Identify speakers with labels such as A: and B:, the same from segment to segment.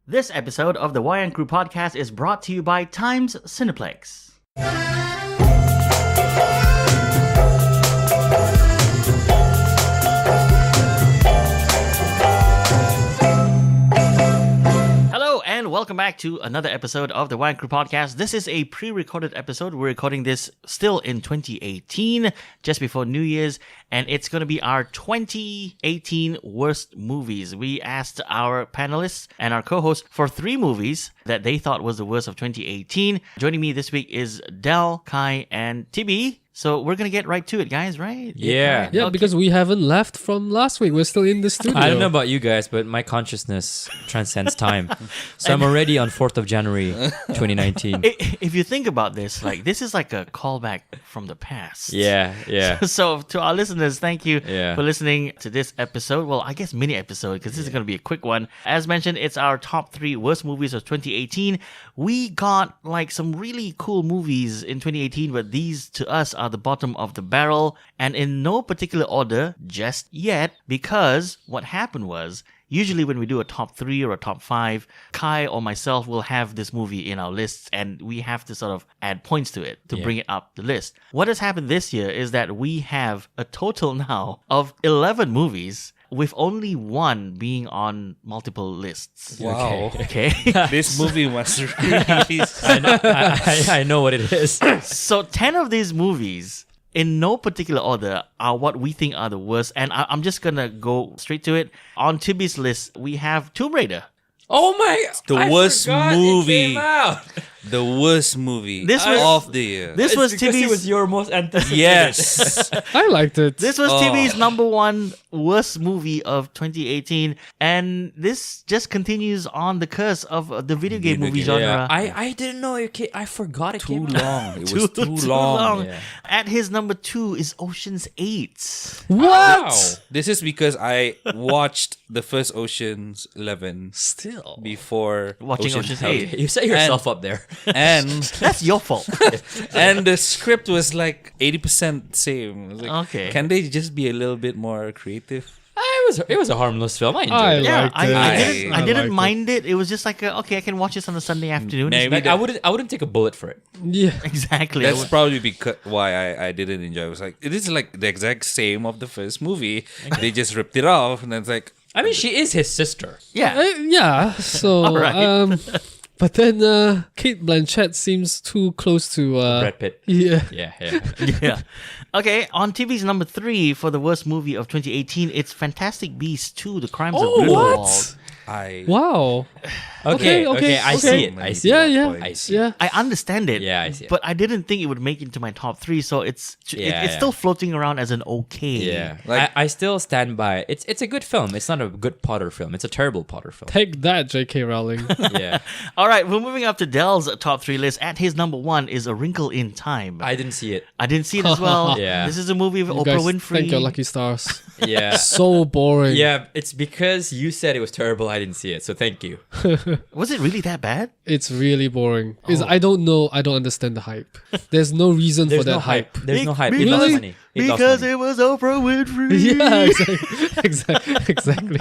A: This episode of the Wayang Crew podcast is brought to you by Times Cineplex. Hello and welcome back to another episode of the Wayang Crew podcast. This is a pre-recorded episode. We're recording this still in 2018, just before New Year's, and it's going to be our 2018 worst movies. We asked our panelists and our co-hosts for 3 movies that they thought was the worst of 2018. Joining me this week is Del, Kai, and Tibi. So we're going to get right to it, guys, right?
B: Yeah.
C: Yeah,
A: Okay.
C: Because we haven't left from last week. We're still in the studio.
B: I don't know about you guys, but my consciousness transcends time. So I'm already on 4th of January, 2019.
A: If you think about this, like this is like a callback from the past.
B: Yeah.
A: So to our listeners, thank you
B: Yeah.
A: for listening to this episode. Well, I guess mini episode because this is going to be a quick one. As mentioned, it's our top 3 worst movies of 2018. We got like some really cool movies in 2018, but these to us are the bottom of the barrel, and in no particular order just yet, because what happened was, usually when we do a top 3 or a top 5, Kai or myself will have this movie in our lists and we have to sort of add points to it to bring it up the list. What has happened this year is that we have a total now of 11 movies, with only 1 being on multiple lists.
D: Wow.
A: Okay.
D: This movie must really...
B: I know what it is.
A: So 10 of these movies, in no particular order, are what we think are the worst. And I'm just going to go straight to it. On Tibi's list, we have Tomb Raider.
B: Oh my...
D: The worst movie. The worst movie
A: This was-
D: of the year.
A: This was
B: because it was
A: Tibi's...
B: your most anticipated.
D: Yes.
C: I liked it.
A: This was Tibi's number 1 worst movie of 2018. And this just continues on the curse of the video game movie genre.
B: Yeah. I didn't know it came... I forgot it
D: Too
B: came out.
D: long. It was too long.
B: Yeah.
A: At his number 2 is Ocean's 8.
C: What?
B: Wow.
D: This is because I watched the first Ocean's 11
C: Still.
D: before
A: Watching Ocean's
D: 8.
A: 8.
B: You set yourself up there.
D: And
A: That's your fault.
D: and the script was like 80% same. I was like,
A: Okay.
D: Can they just be a little bit more creative?
B: It was a harmless film. I enjoyed
C: I
B: it.
A: Yeah,
C: liked
A: I
C: it.
A: didn't
D: I
A: didn't
C: liked
A: mind it. It was just like, okay, I can watch this on a Sunday afternoon.
D: Maybe
B: Like, I wouldn't take a bullet for it.
C: Yeah.
A: Exactly. I
D: That's
A: would-
D: probably because why I didn't enjoy it. It was like, it is like the exact same of the first movie. They just ripped it off, and it's like,
B: I mean, she is his sister.
A: yeah.
C: Yeah. So,
A: Alright.
C: but then Kate Blanchett seems too close to
B: Brad Pitt.
C: Yeah.
B: Yeah.
A: Yeah. Okay, on TV's number 3 for the worst movie of 2018, it's Fantastic Beasts 2: The Crimes of Grindelwald.
C: Wow.
B: Okay. I see it.
D: So
B: I
D: many
B: see
C: Yeah,
B: it.
C: yeah.
B: I see it.
C: Yeah.
A: I understand it.
B: Yeah, I see it.
A: But I didn't think it would make it into my top 3, so it's
B: Yeah.
A: still floating around as an okay.
B: Yeah,
D: Like-
B: I still stand by it. It's a good film. It's not a good Potter film. It's a terrible Potter film.
C: Take that, J.K. Rowling.
B: Yeah,
A: All right, we're moving up to Dell's top 3 list. At his number 1 is A Wrinkle in Time.
B: I didn't see it.
A: I didn't see it as well.
B: Yeah.
A: This is a movie with
C: You
A: Oprah
C: guys,
A: Winfrey.
C: thank your lucky stars.
B: Yeah,
C: So boring.
B: yeah. It's because you said it was terrible. I didn't see it, so thank you.
A: Was it really that bad?
C: It's really boring. I don't know. I don't understand the hype. There's no reason for
B: There's
C: that
B: no hype. There's no hype. It
A: Because-
B: lost money. It lost
A: Because
B: money.
A: it was Oprah Winfrey.
C: Yeah, exactly.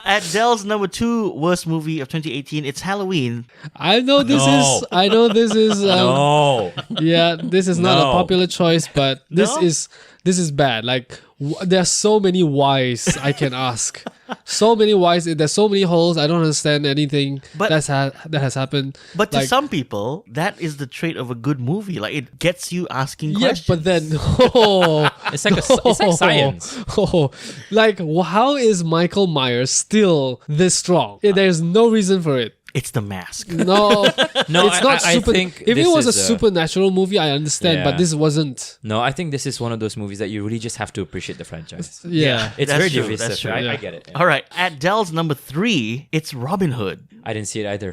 A: At Dell's number 2 worst movie of 2018, it's Halloween.
C: I know this
B: No.
C: is. I know this is.
B: No.
C: Yeah, this is not a
B: No.
C: popular choice, but this
A: No?
C: is bad. Like there are so many whys I can ask. So many whys. There's so many holes. I don't understand anything
A: But-
C: that has happened.
A: But to
C: Like,
A: some people, that is the trait of a good movie. Like, it gets you asking
C: yeah,
A: questions.
C: but then
B: It's like it's like science.
C: Like how is Michael Myers still this strong? There's no reason for it.
A: It's The Mask.
C: No,
B: No,
C: it's not
B: I
C: super.
B: think
C: If it
B: this
C: was a
B: is
C: supernatural movie, I understand, but
B: Yeah.
C: this wasn't.
B: No, I think this is one of those movies that you really just have to appreciate the franchise.
C: Yeah.
B: It's
A: That's
B: very
A: true,
B: divisive.
A: that's true,
B: I
C: yeah.
B: get it.
A: All right. At Dell's number 3, it's Robin Hood.
B: I didn't see it either.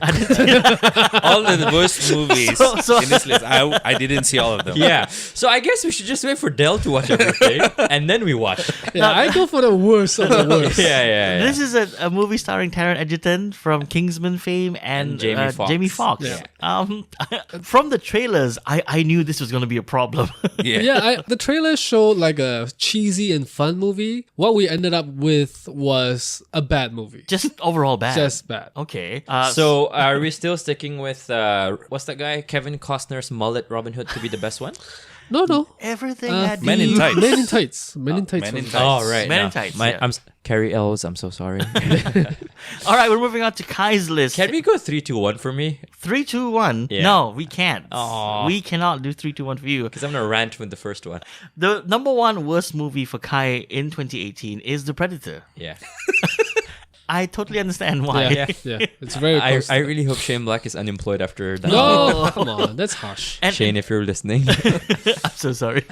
D: All of the worst movies
A: So-
D: in this list, I didn't see all of them.
B: Yeah. So I guess we should just wait for Del to watch everything and then we watch.
C: Yeah, I go for the worst of the worst.
B: Yeah.
A: This is a movie starring Taron Egerton from Kingsman fame and
B: Jamie Foxx.
A: Yeah. From the trailers, I knew this was going to be a problem.
C: Yeah, the trailer showed like a cheesy and fun movie. What we ended up with was a bad movie.
A: Just overall bad.
C: Just bad.
A: Okay.
B: So are we still sticking with what's that guy? Kevin Costner's mullet Robin Hood to be the best one?
C: No.
A: everything had
D: Men in Tights.
C: Men in Tights. Men in Tights.
D: Men in
C: was-
D: Tights.
B: Oh right.
A: Men in
B: no.
A: Tights, yeah.
B: I'm Carrie Elves. I'm so sorry.
A: All right, we're moving on to Kai's list.
B: Can we go 3, 2, 1 for me?
A: 3, 2, 1?
B: Yeah.
A: No, we can't.
B: Aw.
A: We cannot do 3, 2, 1 for you.
B: Because I'm gonna rant with the first one.
A: The number one worst movie for Kai in 2018 is The Predator.
B: Yeah.
A: I totally understand why.
C: Yeah, yeah. It's very
B: I
C: close.
B: I really hope Shane Black is unemployed after that.
C: no, come on. That's harsh.
A: And-
B: Shane, if you're listening.
A: I'm so sorry.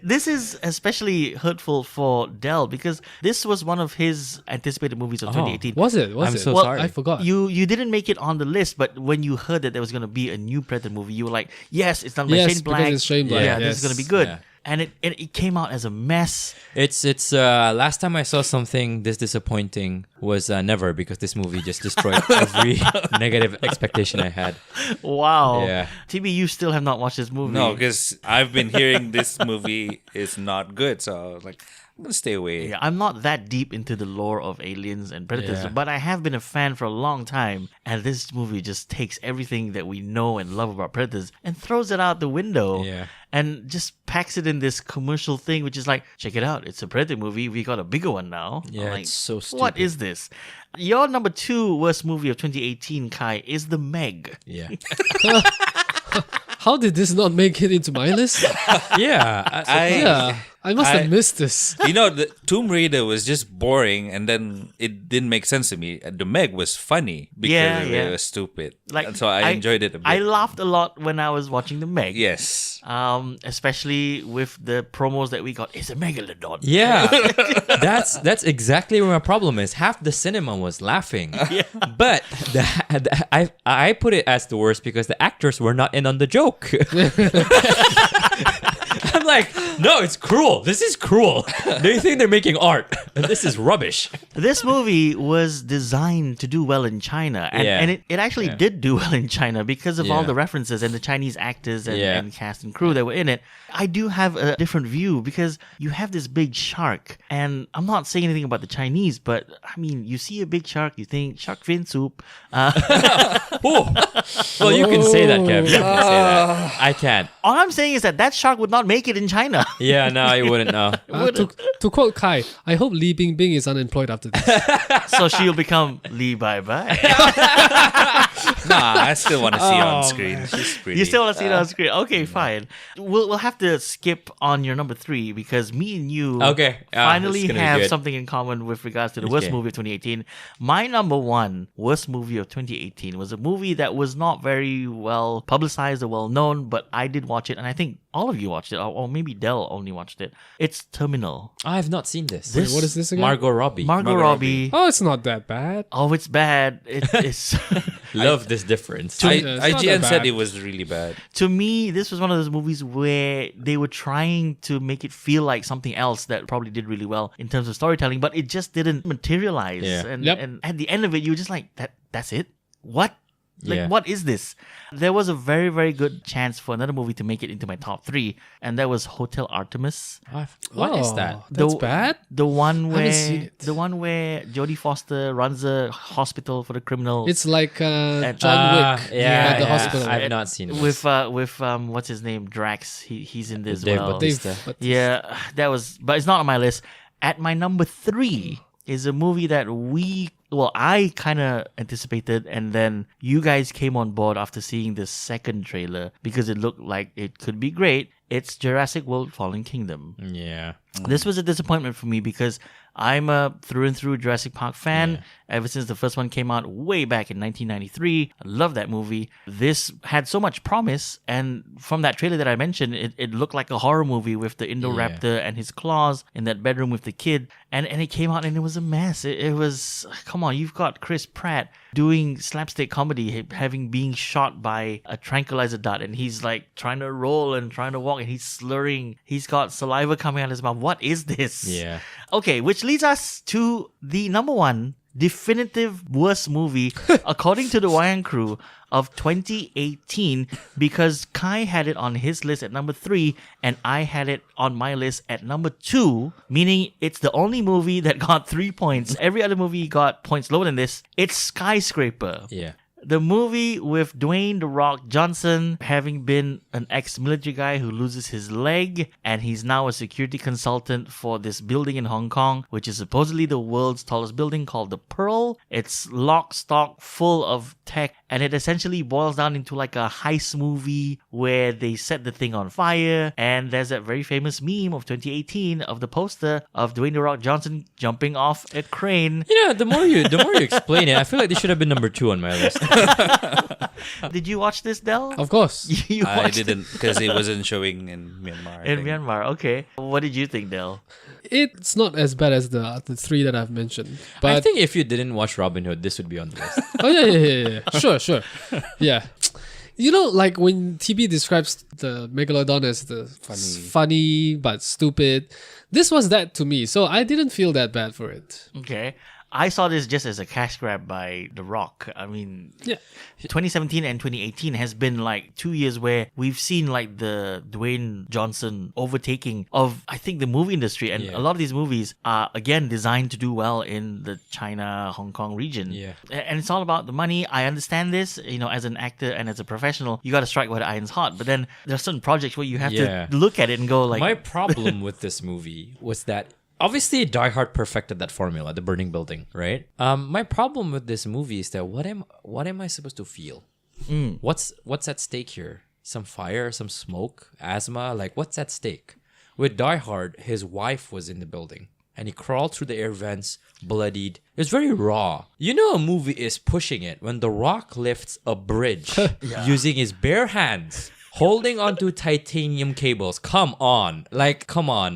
A: This is especially hurtful for Del because this was one of his anticipated movies of 2018.
C: Was it? Was
B: I'm
C: it?
B: so
A: Well,
B: sorry.
C: I forgot.
A: You didn't make it on the list, but when you heard that there was going to be a new Predator movie, you were like, yes, it's done by
C: Yes,
A: Shane Black.
C: because it's Shane Black,
A: Yeah, this is
C: yes.
A: going to be good.
B: Yeah.
A: And it came out as a mess.
B: It's last time I saw something this disappointing was Never, because this movie just destroyed every negative expectation I had.
A: Wow.
B: Yeah.
A: TB, you still have not watched this movie.
D: No, because I've been hearing this movie is not good, so I was like, I'm gonna stay away.
A: Yeah, I'm not that deep into the lore of aliens and predators,
B: Yeah.
A: but I have been a fan for a long time. And this movie just takes everything that we know and love about predators and throws it out the window.
B: Yeah.
A: And just packs it in this commercial thing, which is like, check it out, it's a predator movie. We got a bigger one now. I'm
B: Yeah,
A: like,
B: it's so
A: What
B: stupid.
A: is this? Your number 2 worst movie of 2018, Kai, is The Meg.
B: Yeah.
C: How did this not make it into my list?
B: Yeah.
C: Yeah, I must have
D: I-
C: missed this.
D: You know, the Tomb Raider was just boring, and then it didn't make sense to me. The Meg was funny because
A: Yeah,
D: it
A: yeah.
D: was stupid.
A: Like,
D: and so I enjoyed it a bit.
A: I laughed a lot when I was watching The Meg.
D: Yes.
A: Especially with the promos that we got. It's a megalodon.
B: Yeah, that's exactly where my problem is. Half the cinema was laughing, but I put it as the worst because the actors were not in on the joke. I'm like, no, it's cruel. This is cruel. They think they're making art, and this is rubbish.
A: This movie was designed to do well in China, and,
B: Yeah.
A: and it actually did do well in China because of all
B: Yeah.
A: the references and the Chinese actors and,
B: Yeah.
A: and cast and crew that were in it. I do have a different view because you have this big shark, and I'm not saying anything about the Chinese, but I mean, you see a big shark, you think shark fin soup.
B: Oh, well, you can say that, Kev. You can say that. I can't.
A: All I'm saying is that shark would not make it in China.
B: Yeah, no, I wouldn't know.
C: To quote Kai, I hope Li Bingbing is unemployed after this.
A: So she'll become Li Bai Bai.
D: Nah, I still want to see her on screen. She's pretty.
A: You still want to see it on screen? Okay, fine. We'll have to skip on your number 3 because me and you
B: Okay,
A: finally
B: it's gonna be
A: have
B: good.
A: something in common with regards to the worst
B: Okay.
A: movie of 2018. My number 1 worst movie of 2018 was a movie that was not very well publicized or well known, but I did watch it, and I think all of you watched it, or maybe Del only watched it. It's Terminal.
B: I have not seen this.
C: Wait, what is this again?
B: Margot Robbie.
A: Margot Robbie.
C: Oh, it's not that bad.
A: Oh, it's bad. It's
B: Love this difference.
C: it's not
D: IGN
C: that
D: said
C: bad.
D: it was really bad.
A: to me, this was one of those movies where they were trying to make it feel like something else that probably did really well in terms of storytelling, but it just didn't materialize.
B: Yeah.
A: And,
C: Yep.
A: and at the end of it, you were just like, that's it? What? Like,
B: Yeah.
A: what is this? There was a very, very good chance for another movie to make it into my top 3, and that was Hotel Artemis.
B: What is
C: Oh,
B: that?
C: That's
A: The-
C: bad?
A: The one
C: Haven't seen it.
A: Jodie Foster runs a hospital for the criminals.
C: It's like John Wick.
B: Yeah,
C: at the
B: yeah.
C: hospital.
B: I've not seen it.
A: with what's his name, Drax. He's in this as
B: Dave
A: well.
B: Bautista.
C: But
A: Yeah, that was, but it's not on my list. At my number 3 is a movie that I kind of anticipated, and then you guys came on board after seeing the second trailer because it looked like it could be great. It's Jurassic World Fallen Kingdom.
B: Yeah.
A: This was a disappointment for me because I'm a through and through Jurassic Park fan. Ever since the first one came out way back in 1993. I love that movie. This had so much promise, and from that trailer that I mentioned, it looked like a horror movie with the Indoraptor and his claws in that bedroom with the kid. And it came out and it was a mess. It was, come on, you've got Chris Pratt doing slapstick comedy, having being shot by a tranquilizer dart, and he's like trying to roll and trying to walk, and he's slurring. He's got saliva coming out of his mouth. What is this?
B: Yeah.
A: Okay, which leads us to the number one definitive worst movie according to the Wayang Crew of 2018, because Kai had it on his list at number 3 and I had it on my list at number 2, meaning it's the only movie that got 3 points. Every other movie got points lower than this. It's Skyscraper.
B: Yeah.
A: The movie with Dwayne "The Rock" Johnson, having been an ex-military guy who loses his leg, and he's now a security consultant for this building in Hong Kong, which is supposedly the world's tallest building, called the Pearl. It's lock, stock, full of tech, and it essentially boils down into like a heist movie where they set the thing on fire, and there's that very famous meme of 2018 of the poster of Dwayne "The Rock" Johnson jumping off a crane.
B: You know, the more you explain it, I feel like this should have been number 2 on my list.
A: Did you watch this, Del?
C: Of course.
A: You
D: I
A: watched
D: didn't, because it wasn't showing in Myanmar. I
A: in
D: think.
A: Myanmar. Okay. What did you think, Del?
C: It's not as bad as the 3 that I've mentioned. But
B: I think if you didn't watch Robin Hood, this would be on the list.
C: oh yeah. Sure. Yeah. You know, like when TB describes the Megalodon as the funny but stupid, this was that to me. So I didn't feel that bad for it.
A: Okay. I saw this just as a cash grab by The Rock. I mean,
C: Yeah.
A: 2017 and 2018 has been like 2 years where we've seen like the Dwayne Johnson overtaking of, I think, the movie industry. And a lot of these movies are, again, designed to do well in the China, Hong Kong region.
B: Yeah.
A: And it's all about the money. I understand this, you know, as an actor and as a professional, you got to strike while the iron's hot. But then there are certain projects where you have to look at it and go like...
B: My problem with this movie was that obviously Die Hard perfected that formula, the burning building, right? My problem with this movie is that what am I supposed to feel? What's at stake here? Some fire, some smoke, asthma? Like, what's at stake? With Die Hard, his wife was in the building and he crawled through the air vents, bloodied. It was very raw. You know, a movie is pushing it when The Rock lifts a bridge using his bare hands, holding onto titanium cables. Come on,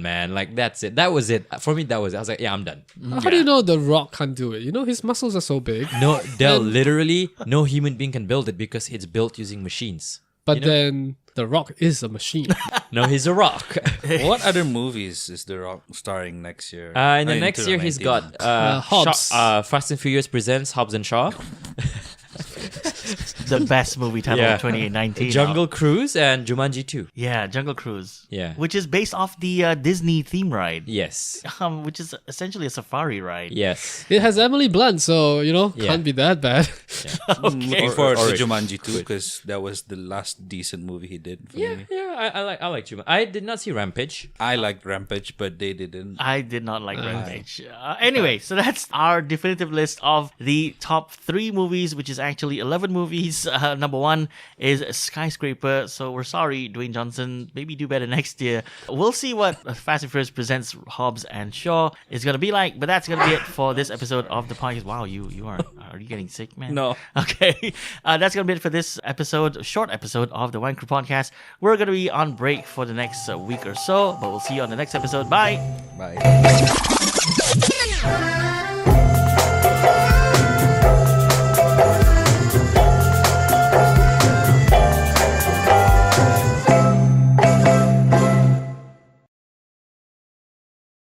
B: man. Like, that's it. That was it. For me, that was it. I was like, yeah, I'm done.
C: How do you know The Rock can't do it? You know, his muscles are so big.
B: No, Del, literally, no human being can build it because it's built using machines.
C: But then The Rock is a machine.
B: No, he's a rock.
D: What other movies is The Rock starring next year?
B: In the next year, he's got
C: Hobbs.
B: Fast and Furious presents Hobbs and Shaw,
A: the best movie title of 2019.
B: Jungle Cruise, and Jumanji 2.
A: Yeah, Jungle Cruise.
B: Yeah.
A: Which is based off the Disney theme ride.
B: Yes.
A: Which is essentially a safari ride.
B: Yes.
C: It has Emily Blunt, so, you know,
B: Yeah.
C: can't be that bad.
D: Looking forward
B: or-
D: to Jumanji 2 because that was the last decent movie he did for me.
B: Yeah, I like Jumanji. I did not see Rampage.
D: I liked Rampage, but they didn't.
A: I did not like Rampage. Anyway, so that's our definitive list of the top 3 movies, which is actually 11 movies. Number 1 is Skyscraper. So we're sorry, Dwayne Johnson. Maybe do better next year. We'll see what Fast and Furious presents Hobbs and Shaw is going to be like. But that's going to be it for this episode of the podcast. Wow, you are you getting sick, man?
D: No.
A: Okay. That's going to be it for this episode, short episode of the Wayang Crew podcast. We're going to be on break for the next week or so, but we'll see you on the next episode. Bye.
D: Bye.